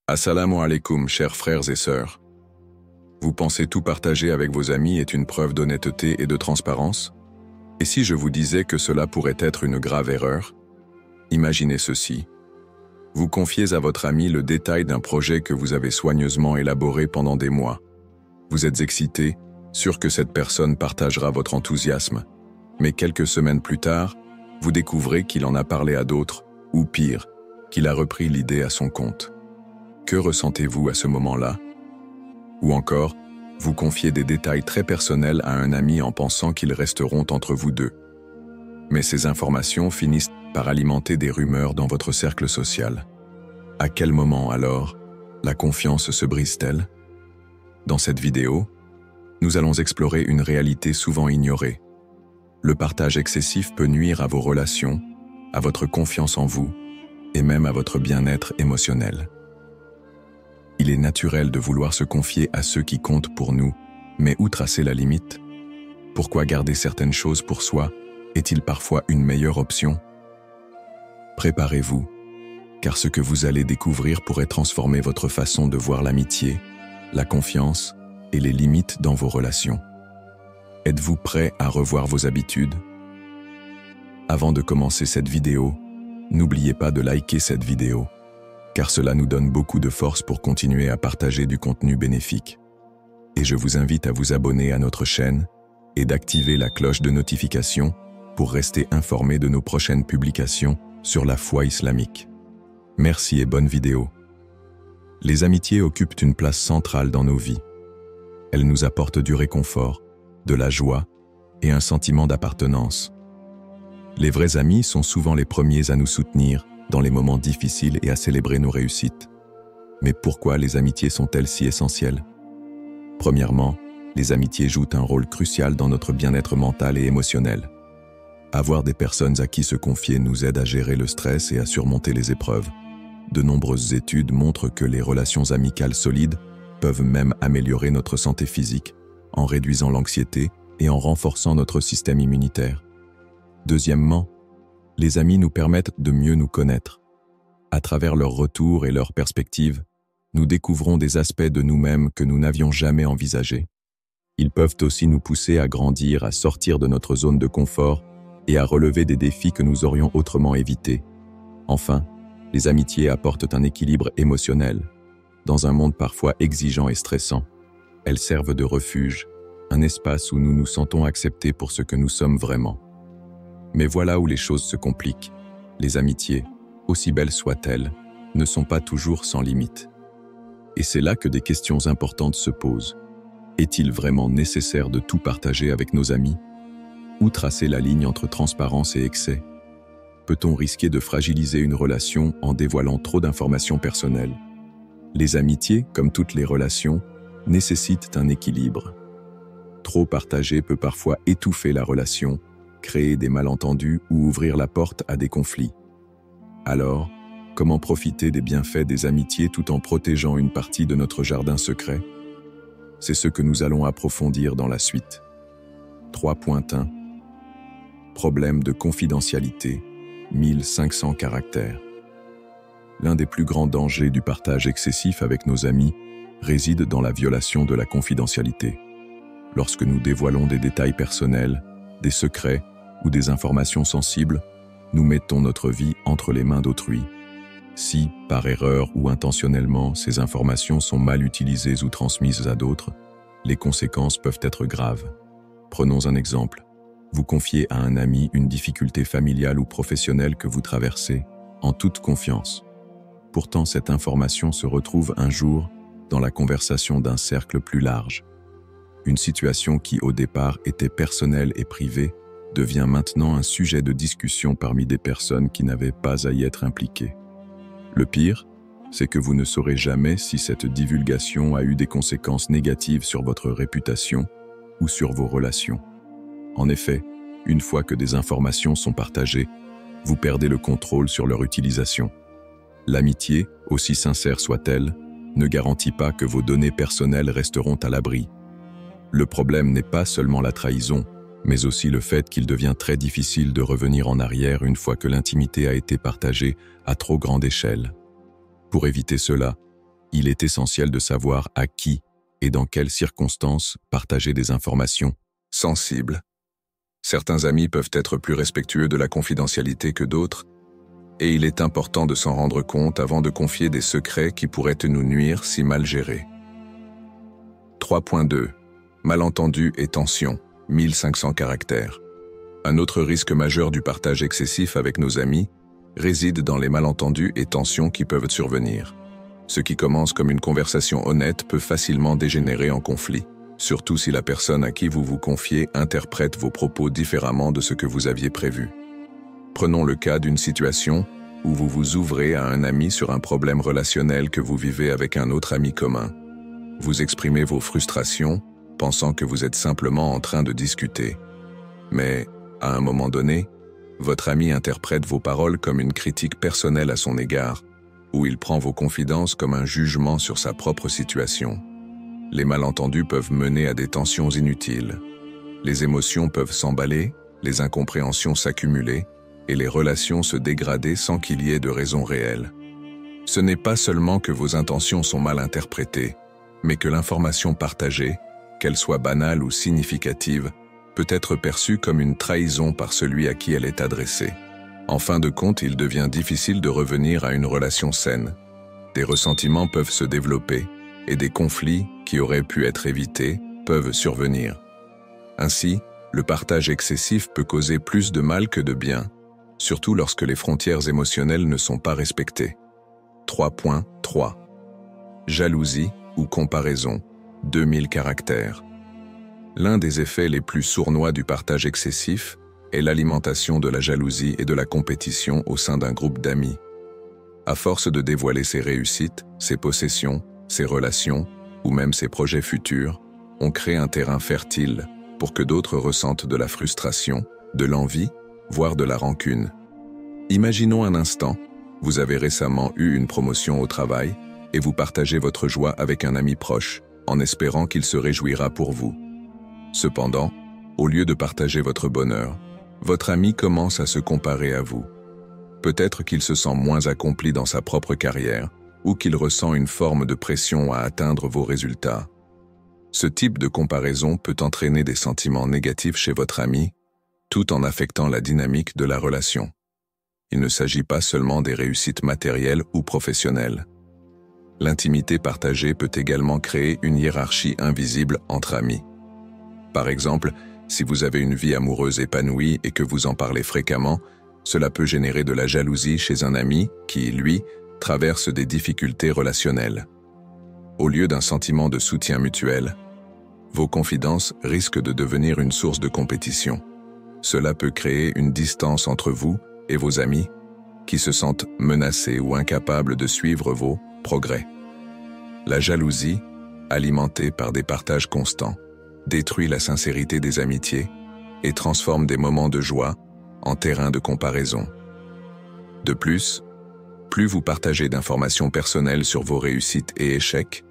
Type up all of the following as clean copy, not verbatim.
Assalamu alaikum, chers frères et sœurs. Vous pensez tout partager avec vos amis est une preuve d'honnêteté et de transparence? Et si je vous disais que cela pourrait être une grave erreur? Imaginez ceci. Vous confiez à votre ami le détail d'un projet que vous avez soigneusement élaboré pendant des mois. Vous êtes excité, sûr que cette personne partagera votre enthousiasme. Mais quelques semaines plus tard, vous découvrez qu'il en a parlé à d'autres, ou pire, qu'il a repris l'idée à son compte. Que ressentez-vous à ce moment-là? Ou encore, vous confiez des détails très personnels à un ami en pensant qu'ils resteront entre vous deux. Mais ces informations finissent par alimenter des rumeurs dans votre cercle social. À quel moment alors, la confiance se brise-t-elle? Dans cette vidéo, nous allons explorer une réalité souvent ignorée. Le partage excessif peut nuire à vos relations, à votre confiance en vous, et même à votre bien-être émotionnel. Il est naturel de vouloir se confier à ceux qui comptent pour nous, mais où tracer la limite? Pourquoi garder certaines choses pour soi est-il parfois une meilleure option? Préparez-vous, car ce que vous allez découvrir pourrait transformer votre façon de voir l'amitié, la confiance et les limites dans vos relations. Êtes-vous prêt à revoir vos habitudes? Avant de commencer cette vidéo, n'oubliez pas de liker cette vidéo, car cela nous donne beaucoup de force pour continuer à partager du contenu bénéfique. Et je vous invite à vous abonner à notre chaîne et d'activer la cloche de notification pour rester informé de nos prochaines publications sur la foi islamique. Merci et bonne vidéo. Les amitiés occupent une place centrale dans nos vies. Elles nous apportent du réconfort, de la joie et un sentiment d'appartenance. Les vrais amis sont souvent les premiers à nous soutenir dans les moments difficiles et à célébrer nos réussites. Mais pourquoi les amitiés sont-elles si essentielles? Premièrement, les amitiés jouent un rôle crucial dans notre bien-être mental et émotionnel. Avoir des personnes à qui se confier nous aide à gérer le stress et à surmonter les épreuves. De nombreuses études montrent que les relations amicales solides peuvent même améliorer notre santé physique, en réduisant l'anxiété et en renforçant notre système immunitaire. Deuxièmement, les amis nous permettent de mieux nous connaître. À travers leurs retours et leurs perspectives, nous découvrons des aspects de nous-mêmes que nous n'avions jamais envisagés. Ils peuvent aussi nous pousser à grandir, à sortir de notre zone de confort et à relever des défis que nous aurions autrement évités. Enfin, les amitiés apportent un équilibre émotionnel. Dans un monde parfois exigeant et stressant, elles servent de refuge, un espace où nous nous sentons acceptés pour ce que nous sommes vraiment. Mais voilà où les choses se compliquent. Les amitiés, aussi belles soient-elles, ne sont pas toujours sans limite. Et c'est là que des questions importantes se posent. Est-il vraiment nécessaire de tout partager avec nos amis? Où tracer la ligne entre transparence et excès? Peut-on risquer de fragiliser une relation en dévoilant trop d'informations personnelles? Les amitiés, comme toutes les relations, nécessitent un équilibre. Trop partager peut parfois étouffer la relation, créer des malentendus ou ouvrir la porte à des conflits. Alors, comment profiter des bienfaits des amitiés tout en protégeant une partie de notre jardin secret? C'est ce que nous allons approfondir dans la suite. 3.1 Problème de confidentialité, 1500 caractères. L'un des plus grands dangers du partage excessif avec nos amis réside dans la violation de la confidentialité. Lorsque nous dévoilons des détails personnels, des secrets ou des informations sensibles, nous mettons notre vie entre les mains d'autrui. Si, par erreur ou intentionnellement, ces informations sont mal utilisées ou transmises à d'autres, les conséquences peuvent être graves. Prenons un exemple. Vous confiez à un ami une difficulté familiale ou professionnelle que vous traversez, en toute confiance. Pourtant, cette information se retrouve un jour dans la conversation d'un cercle plus large. Une situation qui, au départ, était personnelle et privée, devient maintenant un sujet de discussion parmi des personnes qui n'avaient pas à y être impliquées. Le pire, c'est que vous ne saurez jamais si cette divulgation a eu des conséquences négatives sur votre réputation ou sur vos relations. En effet, une fois que des informations sont partagées, vous perdez le contrôle sur leur utilisation. L'amitié, aussi sincère soit-elle, ne garantit pas que vos données personnelles resteront à l'abri. Le problème n'est pas seulement la trahison, mais aussi le fait qu'il devient très difficile de revenir en arrière une fois que l'intimité a été partagée à trop grande échelle. Pour éviter cela, Il est essentiel de savoir à qui et dans quelles circonstances partager des informations sensibles. Certains amis peuvent être plus respectueux de la confidentialité que d'autres, et il est important de s'en rendre compte avant de confier des secrets qui pourraient nous nuire si mal gérés. 3.2. Malentendus et tensions, 1500 caractères. Un autre risque majeur du partage excessif avec nos amis réside dans les malentendus et tensions qui peuvent survenir. Ce qui commence comme une conversation honnête peut facilement dégénérer en conflit, surtout si la personne à qui vous vous confiez interprète vos propos différemment de ce que vous aviez prévu. Prenons le cas d'une situation où vous vous ouvrez à un ami sur un problème relationnel que vous vivez avec un autre ami commun. Vous exprimez vos frustrations, pensant que vous êtes simplement en train de discuter. Mais, à un moment donné, votre ami interprète vos paroles comme une critique personnelle à son égard, où il prend vos confidences comme un jugement sur sa propre situation. Les malentendus peuvent mener à des tensions inutiles. Les émotions peuvent s'emballer, les incompréhensions s'accumuler, et les relations se dégrader sans qu'il y ait de raison réelle. Ce n'est pas seulement que vos intentions sont mal interprétées, mais que l'information partagée, qu'elle soit banale ou significative, peut être perçue comme une trahison par celui à qui elle est adressée. En fin de compte, il devient difficile de revenir à une relation saine. Des ressentiments peuvent se développer, et des conflits, qui auraient pu être évités, peuvent survenir. Ainsi, le partage excessif peut causer plus de mal que de bien, surtout lorsque les frontières émotionnelles ne sont pas respectées. 3.3. Jalousie ou comparaison, 2000 caractères. L'un des effets les plus sournois du partage excessif est l'alimentation de la jalousie et de la compétition au sein d'un groupe d'amis. À force de dévoiler ses réussites, ses possessions, ses relations ou même ses projets futurs, on crée un terrain fertile pour que d'autres ressentent de la frustration, de l'envie, voire de la rancune. Imaginons un instant, vous avez récemment eu une promotion au travail et vous partagez votre joie avec un ami proche, en espérant qu'il se réjouira pour vous. Cependant, au lieu de partager votre bonheur, votre ami commence à se comparer à vous. Peut-être qu'il se sent moins accompli dans sa propre carrière ou qu'il ressent une forme de pression à atteindre vos résultats. Ce type de comparaison peut entraîner des sentiments négatifs chez votre ami, tout en affectant la dynamique de la relation. Il ne s'agit pas seulement des réussites matérielles ou professionnelles. L'intimité partagée peut également créer une hiérarchie invisible entre amis. Par exemple, si vous avez une vie amoureuse épanouie et que vous en parlez fréquemment, cela peut générer de la jalousie chez un ami qui, lui, traverse des difficultés relationnelles. Au lieu d'un sentiment de soutien mutuel, vos confidences risquent de devenir une source de compétition. Cela peut créer une distance entre vous et vos amis qui se sentent menacés ou incapables de suivre vos progrès. La jalousie, alimentée par des partages constants, détruit la sincérité des amitiés et transforme des moments de joie en terrain de comparaison. De plus vous partagez d'informations personnelles sur vos réussites et échecs,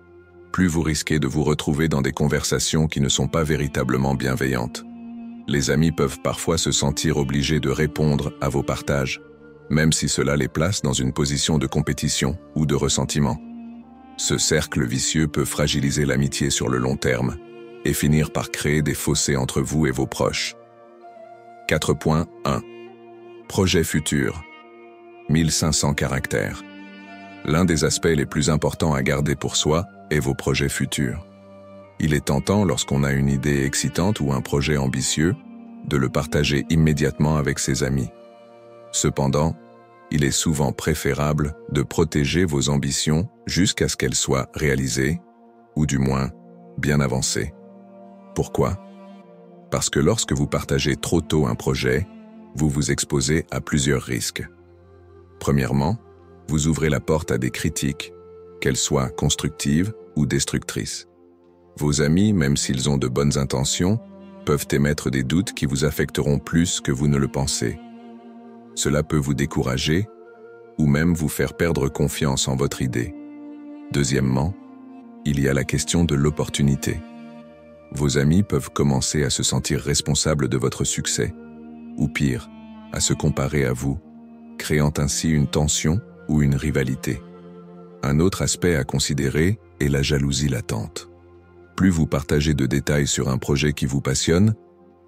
plus vous risquez de vous retrouver dans des conversations qui ne sont pas véritablement bienveillantes. Les amis peuvent parfois se sentir obligés de répondre à vos partages, même si cela les place dans une position de compétition ou de ressentiment. Ce cercle vicieux peut fragiliser l'amitié sur le long terme et finir par créer des fossés entre vous et vos proches. 4.1. Projet futur. 1500 caractères. L'un des aspects les plus importants à garder pour soi est vos projets futurs. Il est tentant, lorsqu'on a une idée excitante ou un projet ambitieux, de le partager immédiatement avec ses amis. Cependant, il est souvent préférable de protéger vos ambitions jusqu'à ce qu'elles soient réalisées, ou du moins bien avancées. Pourquoi ? Parce que lorsque vous partagez trop tôt un projet, vous vous exposez à plusieurs risques. Premièrement, vous ouvrez la porte à des critiques, qu'elles soient constructives ou destructrices. Vos amis, même s'ils ont de bonnes intentions, peuvent émettre des doutes qui vous affecteront plus que vous ne le pensez. Cela peut vous décourager ou même vous faire perdre confiance en votre idée. Deuxièmement, il y a la question de l'opportunité. Vos amis peuvent commencer à se sentir responsables de votre succès, ou pire, à se comparer à vous, créant ainsi une tension ou une rivalité. Un autre aspect à considérer est la jalousie latente. Plus vous partagez de détails sur un projet qui vous passionne,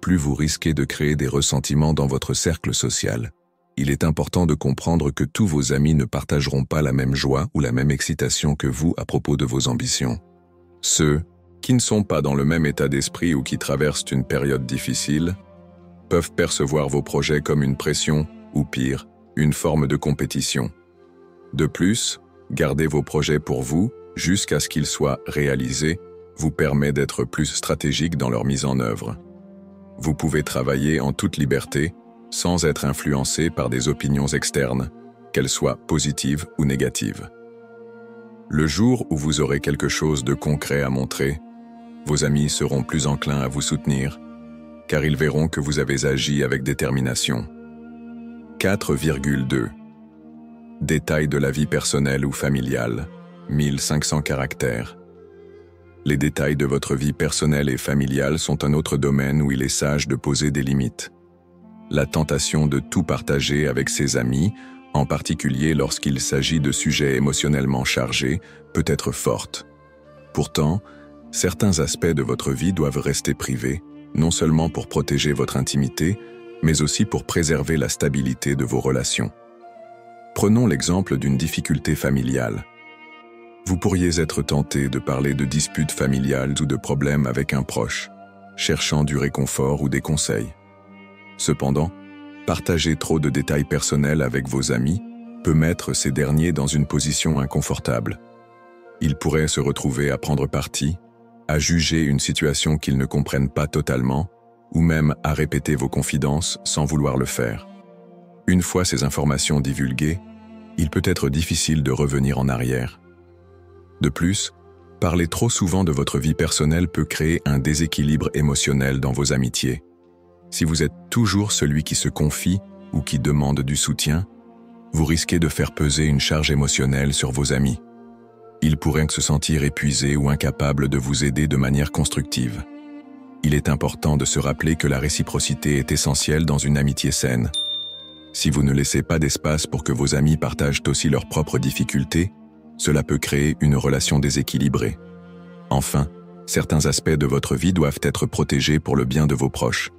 plus vous risquez de créer des ressentiments dans votre cercle social. Il est important de comprendre que tous vos amis ne partageront pas la même joie ou la même excitation que vous à propos de vos ambitions. Ceux qui ne sont pas dans le même état d'esprit ou qui traversent une période difficile peuvent percevoir vos projets comme une pression ou pire, une forme de compétition. De plus, garder vos projets pour vous jusqu'à ce qu'ils soient réalisés vous permet d'être plus stratégique dans leur mise en œuvre. Vous pouvez travailler en toute liberté sans être influencé par des opinions externes, qu'elles soient positives ou négatives. Le jour où vous aurez quelque chose de concret à montrer, vos amis seront plus enclins à vous soutenir, car ils verront que vous avez agi avec détermination. 4,2 Détails de la vie personnelle ou familiale, 1500 caractères. Les détails de votre vie personnelle et familiale sont un autre domaine où il est sage de poser des limites. La tentation de tout partager avec ses amis, en particulier lorsqu'il s'agit de sujets émotionnellement chargés, peut être forte. Pourtant, certains aspects de votre vie doivent rester privés, non seulement pour protéger votre intimité, mais aussi pour préserver la stabilité de vos relations. Prenons l'exemple d'une difficulté familiale. Vous pourriez être tenté de parler de disputes familiales ou de problèmes avec un proche, cherchant du réconfort ou des conseils. Cependant, partager trop de détails personnels avec vos amis peut mettre ces derniers dans une position inconfortable. Ils pourraient se retrouver à prendre parti, à juger une situation qu'ils ne comprennent pas totalement, ou même à répéter vos confidences sans vouloir le faire. Une fois ces informations divulguées, il peut être difficile de revenir en arrière. De plus, parler trop souvent de votre vie personnelle peut créer un déséquilibre émotionnel dans vos amitiés. Si vous êtes toujours celui qui se confie ou qui demande du soutien, vous risquez de faire peser une charge émotionnelle sur vos amis. Ils pourraient se sentir épuisés ou incapables de vous aider de manière constructive. Il est important de se rappeler que la réciprocité est essentielle dans une amitié saine. Si vous ne laissez pas d'espace pour que vos amis partagent aussi leurs propres difficultés, cela peut créer une relation déséquilibrée. Enfin, certains aspects de votre vie doivent être protégés pour le bien de vos proches.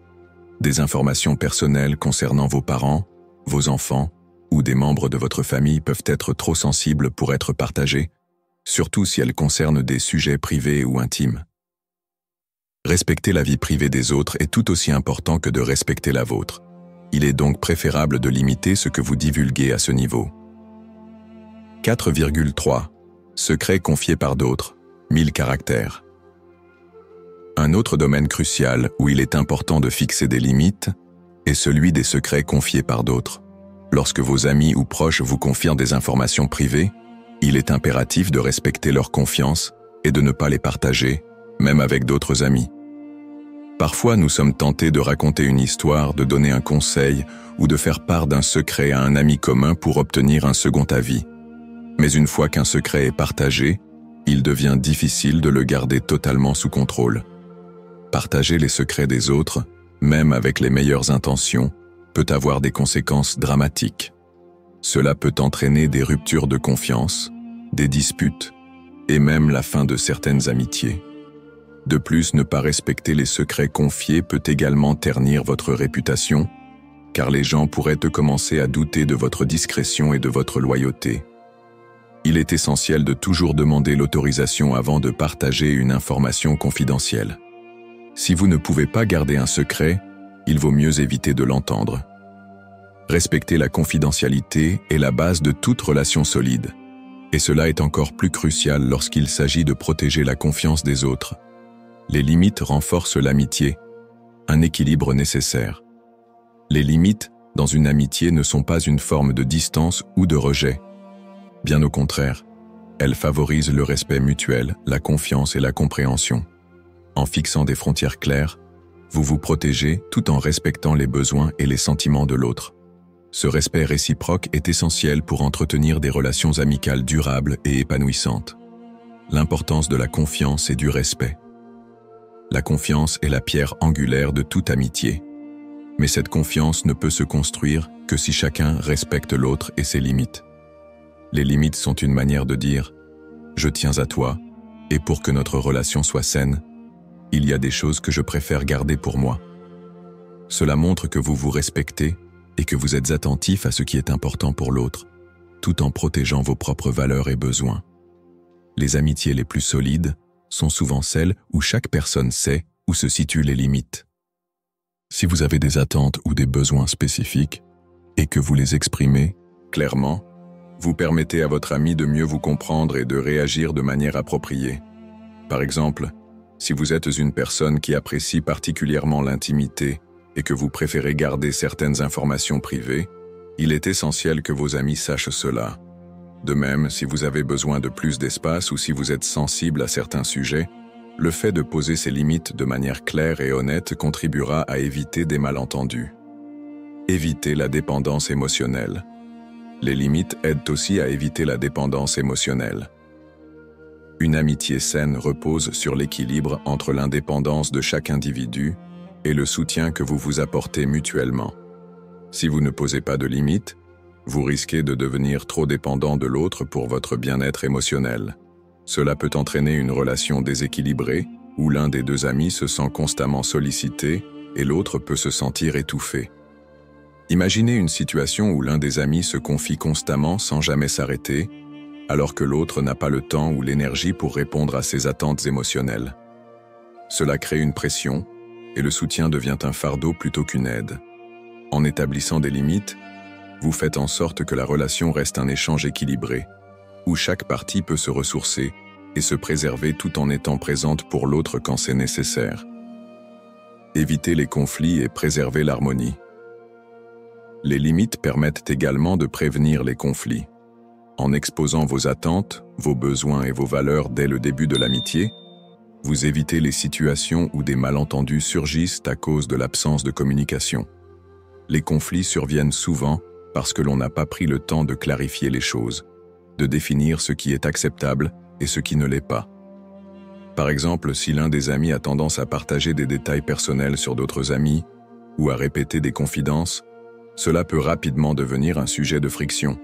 Des informations personnelles concernant vos parents, vos enfants ou des membres de votre famille peuvent être trop sensibles pour être partagées, surtout si elles concernent des sujets privés ou intimes. Respecter la vie privée des autres est tout aussi important que de respecter la vôtre. Il est donc préférable de limiter ce que vous divulguez à ce niveau. 4,3 Secrets confiés par d'autres, 1000 caractères. Un autre domaine crucial où il est important de fixer des limites est celui des secrets confiés par d'autres. Lorsque vos amis ou proches vous confient des informations privées, il est impératif de respecter leur confiance et de ne pas les partager, même avec d'autres amis. Parfois, nous sommes tentés de raconter une histoire, de donner un conseil ou de faire part d'un secret à un ami commun pour obtenir un second avis. Mais une fois qu'un secret est partagé, il devient difficile de le garder totalement sous contrôle. Partager les secrets des autres, même avec les meilleures intentions, peut avoir des conséquences dramatiques. Cela peut entraîner des ruptures de confiance, des disputes, et même la fin de certaines amitiés. De plus, ne pas respecter les secrets confiés peut également ternir votre réputation, car les gens pourraient commencer à douter de votre discrétion et de votre loyauté. Il est essentiel de toujours demander l'autorisation avant de partager une information confidentielle. Si vous ne pouvez pas garder un secret, il vaut mieux éviter de l'entendre. Respecter la confidentialité est la base de toute relation solide, et cela est encore plus crucial lorsqu'il s'agit de protéger la confiance des autres. Les limites renforcent l'amitié, un équilibre nécessaire. Les limites, dans une amitié, ne sont pas une forme de distance ou de rejet. Bien au contraire, elles favorisent le respect mutuel, la confiance et la compréhension. En fixant des frontières claires, vous vous protégez tout en respectant les besoins et les sentiments de l'autre. Ce respect réciproque est essentiel pour entretenir des relations amicales durables et épanouissantes. L'importance de la confiance et du respect. La confiance est la pierre angulaire de toute amitié. Mais cette confiance ne peut se construire que si chacun respecte l'autre et ses limites. Les limites sont une manière de dire « je tiens à toi » et pour que notre relation soit saine, il y a des choses que je préfère garder pour moi. Cela montre que vous vous respectez et que vous êtes attentif à ce qui est important pour l'autre, tout en protégeant vos propres valeurs et besoins. Les amitiés les plus solides sont souvent celles où chaque personne sait où se situent les limites. Si vous avez des attentes ou des besoins spécifiques et que vous les exprimez clairement, vous permettez à votre ami de mieux vous comprendre et de réagir de manière appropriée. Par exemple, si vous êtes une personne qui apprécie particulièrement l'intimité et que vous préférez garder certaines informations privées, il est essentiel que vos amis sachent cela. De même, si vous avez besoin de plus d'espace ou si vous êtes sensible à certains sujets, le fait de poser ces limites de manière claire et honnête contribuera à éviter des malentendus. Éviter la dépendance émotionnelle. Les limites aident aussi à éviter la dépendance émotionnelle. Une amitié saine repose sur l'équilibre entre l'indépendance de chaque individu et le soutien que vous vous apportez mutuellement. Si vous ne posez pas de limites, vous risquez de devenir trop dépendant de l'autre pour votre bien-être émotionnel. Cela peut entraîner une relation déséquilibrée où l'un des deux amis se sent constamment sollicité et l'autre peut se sentir étouffé. Imaginez une situation où l'un des amis se confie constamment sans jamais s'arrêter, alors que l'autre n'a pas le temps ou l'énergie pour répondre à ses attentes émotionnelles. Cela crée une pression et le soutien devient un fardeau plutôt qu'une aide. En établissant des limites, vous faites en sorte que la relation reste un échange équilibré, où chaque partie peut se ressourcer et se préserver tout en étant présente pour l'autre quand c'est nécessaire. Éviter les conflits et préserver l'harmonie. Les limites permettent également de prévenir les conflits. En exposant vos attentes, vos besoins et vos valeurs dès le début de l'amitié, vous évitez les situations où des malentendus surgissent à cause de l'absence de communication. Les conflits surviennent souvent parce que l'on n'a pas pris le temps de clarifier les choses, de définir ce qui est acceptable et ce qui ne l'est pas. Par exemple, si l'un des amis a tendance à partager des détails personnels sur d'autres amis ou à répéter des confidences, cela peut rapidement devenir un sujet de friction.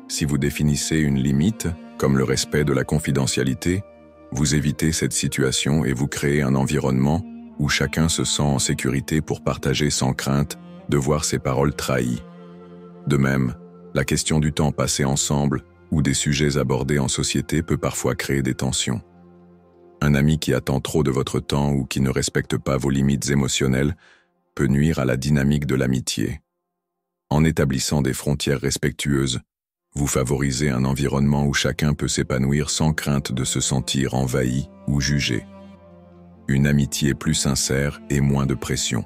Si vous définissez une limite, comme le respect de la confidentialité, vous évitez cette situation et vous créez un environnement où chacun se sent en sécurité pour partager sans crainte de voir ses paroles trahies. De même, la question du temps passé ensemble ou des sujets abordés en société peut parfois créer des tensions. Un ami qui attend trop de votre temps ou qui ne respecte pas vos limites émotionnelles peut nuire à la dynamique de l'amitié. En établissant des frontières respectueuses, vous favorisez un environnement où chacun peut s'épanouir sans crainte de se sentir envahi ou jugé. Une amitié plus sincère et moins de pression.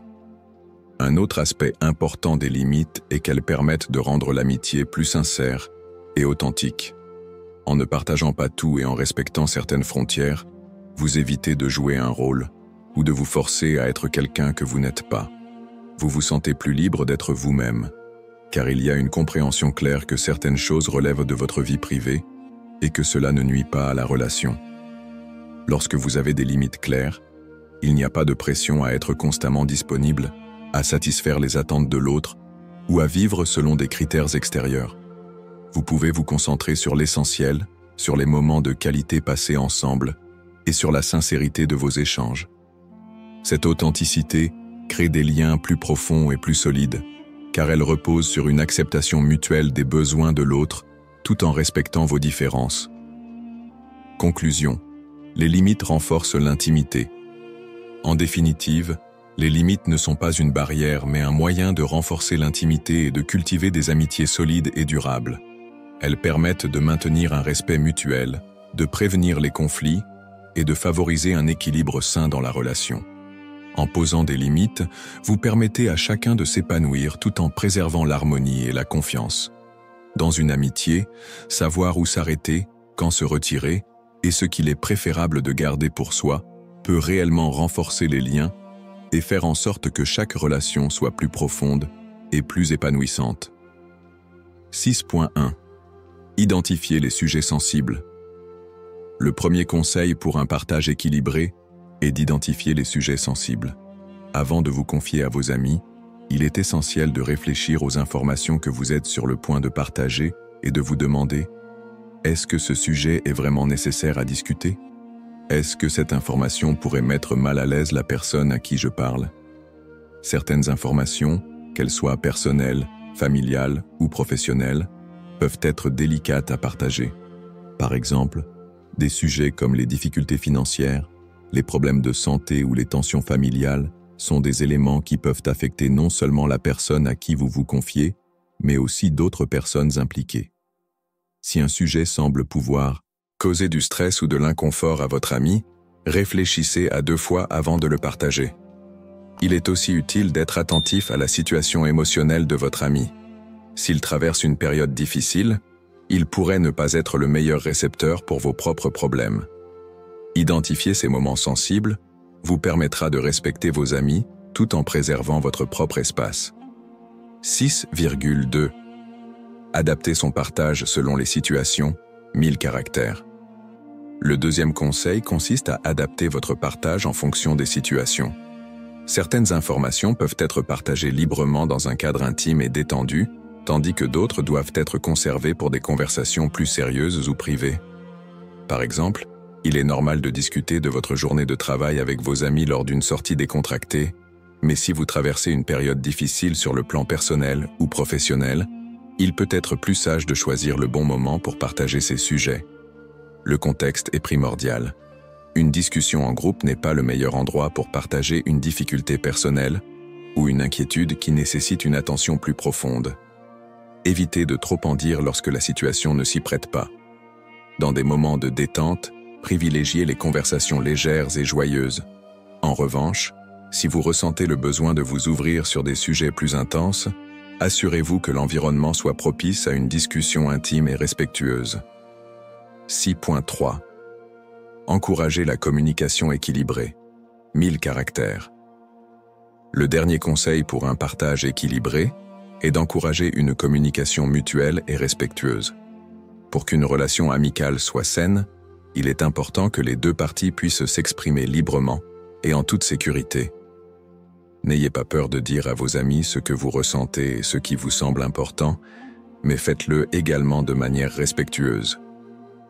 Un autre aspect important des limites est qu'elles permettent de rendre l'amitié plus sincère et authentique. En ne partageant pas tout et en respectant certaines frontières, vous évitez de jouer un rôle ou de vous forcer à être quelqu'un que vous n'êtes pas. Vous vous sentez plus libre d'être vous-même, car il y a une compréhension claire que certaines choses relèvent de votre vie privée et que cela ne nuit pas à la relation. Lorsque vous avez des limites claires, il n'y a pas de pression à être constamment disponible, à satisfaire les attentes de l'autre ou à vivre selon des critères extérieurs. Vous pouvez vous concentrer sur l'essentiel, sur les moments de qualité passés ensemble et sur la sincérité de vos échanges. Cette authenticité crée des liens plus profonds et plus solides, car elle repose sur une acceptation mutuelle des besoins de l'autre, tout en respectant vos différences. Conclusion. Les limites renforcent l'intimité. En définitive, les limites ne sont pas une barrière, mais un moyen de renforcer l'intimité et de cultiver des amitiés solides et durables. Elles permettent de maintenir un respect mutuel, de prévenir les conflits et de favoriser un équilibre sain dans la relation. En posant des limites, vous permettez à chacun de s'épanouir tout en préservant l'harmonie et la confiance. Dans une amitié, savoir où s'arrêter, quand se retirer, et ce qu'il est préférable de garder pour soi, peut réellement renforcer les liens et faire en sorte que chaque relation soit plus profonde et plus épanouissante. 6.1. Identifier les sujets sensibles. Le premier conseil pour un partage équilibré est d'identifier les sujets sensibles. Avant de vous confier à vos amis, il est essentiel de réfléchir aux informations que vous êtes sur le point de partager et de vous demander « Est-ce que ce sujet est vraiment nécessaire à discuter ? Est-ce que cette information pourrait mettre mal à l'aise la personne à qui je parle ? » Certaines informations, qu'elles soient personnelles, familiales ou professionnelles, peuvent être délicates à partager. Par exemple, des sujets comme les difficultés financières, les problèmes de santé ou les tensions familiales sont des éléments qui peuvent affecter non seulement la personne à qui vous vous confiez, mais aussi d'autres personnes impliquées. Si un sujet semble pouvoir causer du stress ou de l'inconfort à votre ami, réfléchissez à 2 fois avant de le partager. Il est aussi utile d'être attentif à la situation émotionnelle de votre ami. S'il traverse une période difficile, il pourrait ne pas être le meilleur récepteur pour vos propres problèmes. Identifier ces moments sensibles vous permettra de respecter vos amis tout en préservant votre propre espace. 6,2. Adapter son partage selon les situations, 1000 caractères. Le deuxième conseil consiste à adapter votre partage en fonction des situations. Certaines informations peuvent être partagées librement dans un cadre intime et détendu, tandis que d'autres doivent être conservées pour des conversations plus sérieuses ou privées. Par exemple, il est normal de discuter de votre journée de travail avec vos amis lors d'une sortie décontractée, mais si vous traversez une période difficile sur le plan personnel ou professionnel, il peut être plus sage de choisir le bon moment pour partager ces sujets. Le contexte est primordial. Une discussion en groupe n'est pas le meilleur endroit pour partager une difficulté personnelle ou une inquiétude qui nécessite une attention plus profonde. Évitez de trop en dire lorsque la situation ne s'y prête pas. Dans des moments de détente, privilégiez les conversations légères et joyeuses. En revanche, si vous ressentez le besoin de vous ouvrir sur des sujets plus intenses, assurez-vous que l'environnement soit propice à une discussion intime et respectueuse. 6.3. Encouragez la communication équilibrée. 1000 caractères. Le dernier conseil pour un partage équilibré est d'encourager une communication mutuelle et respectueuse. Pour qu'une relation amicale soit saine, il est important que les 2 parties puissent s'exprimer librement et en toute sécurité. N'ayez pas peur de dire à vos amis ce que vous ressentez et ce qui vous semble important, mais faites-le également de manière respectueuse.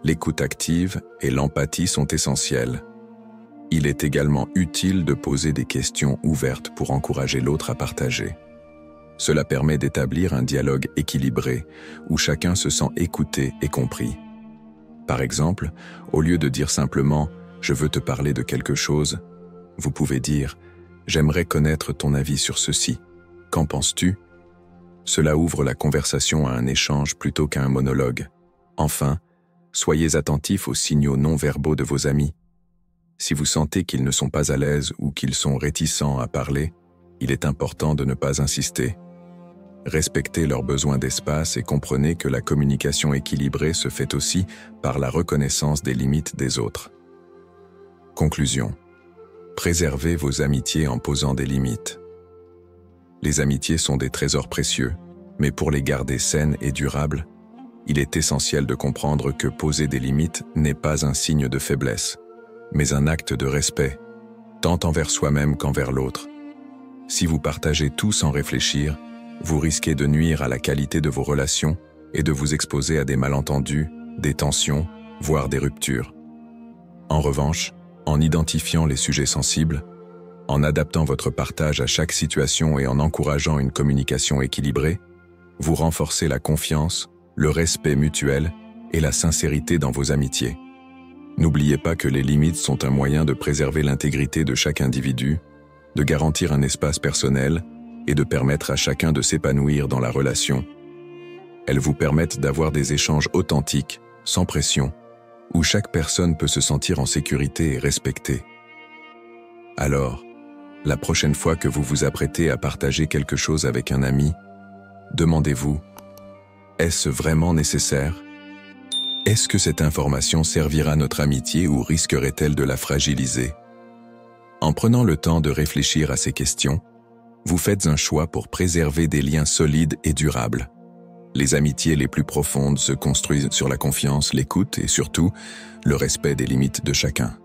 L'écoute active et l'empathie sont essentielles. Il est également utile de poser des questions ouvertes pour encourager l'autre à partager. Cela permet d'établir un dialogue équilibré où chacun se sent écouté et compris. Par exemple, au lieu de dire simplement « je veux te parler de quelque chose », vous pouvez dire « j'aimerais connaître ton avis sur ceci. Qu'en penses-tu » Cela ouvre la conversation à un échange plutôt qu'à un monologue. Enfin, soyez attentifs aux signaux non-verbaux de vos amis. Si vous sentez qu'ils ne sont pas à l'aise ou qu'ils sont réticents à parler, il est important de ne pas insister. Respectez leurs besoins d'espace et comprenez que la communication équilibrée se fait aussi par la reconnaissance des limites des autres. Conclusion. Préservez vos amitiés en posant des limites. Les amitiés sont des trésors précieux, mais pour les garder saines et durables, il est essentiel de comprendre que poser des limites n'est pas un signe de faiblesse, mais un acte de respect, tant envers soi-même qu'envers l'autre. Si vous partagez tout sans réfléchir, vous risquez de nuire à la qualité de vos relations et de vous exposer à des malentendus, des tensions, voire des ruptures. En revanche, en identifiant les sujets sensibles, en adaptant votre partage à chaque situation et en encourageant une communication équilibrée, vous renforcez la confiance, le respect mutuel et la sincérité dans vos amitiés. N'oubliez pas que les limites sont un moyen de préserver l'intégrité de chaque individu, de garantir un espace personnel et de permettre à chacun de s'épanouir dans la relation. Elles vous permettent d'avoir des échanges authentiques, sans pression, où chaque personne peut se sentir en sécurité et respectée. Alors, la prochaine fois que vous vous apprêtez à partager quelque chose avec un ami, demandez-vous, est-ce vraiment nécessaire ? Est-ce que cette information servira notre amitié ou risquerait-elle de la fragiliser ? En prenant le temps de réfléchir à ces questions, vous faites un choix pour préserver des liens solides et durables. Les amitiés les plus profondes se construisent sur la confiance, l'écoute et surtout, le respect des limites de chacun.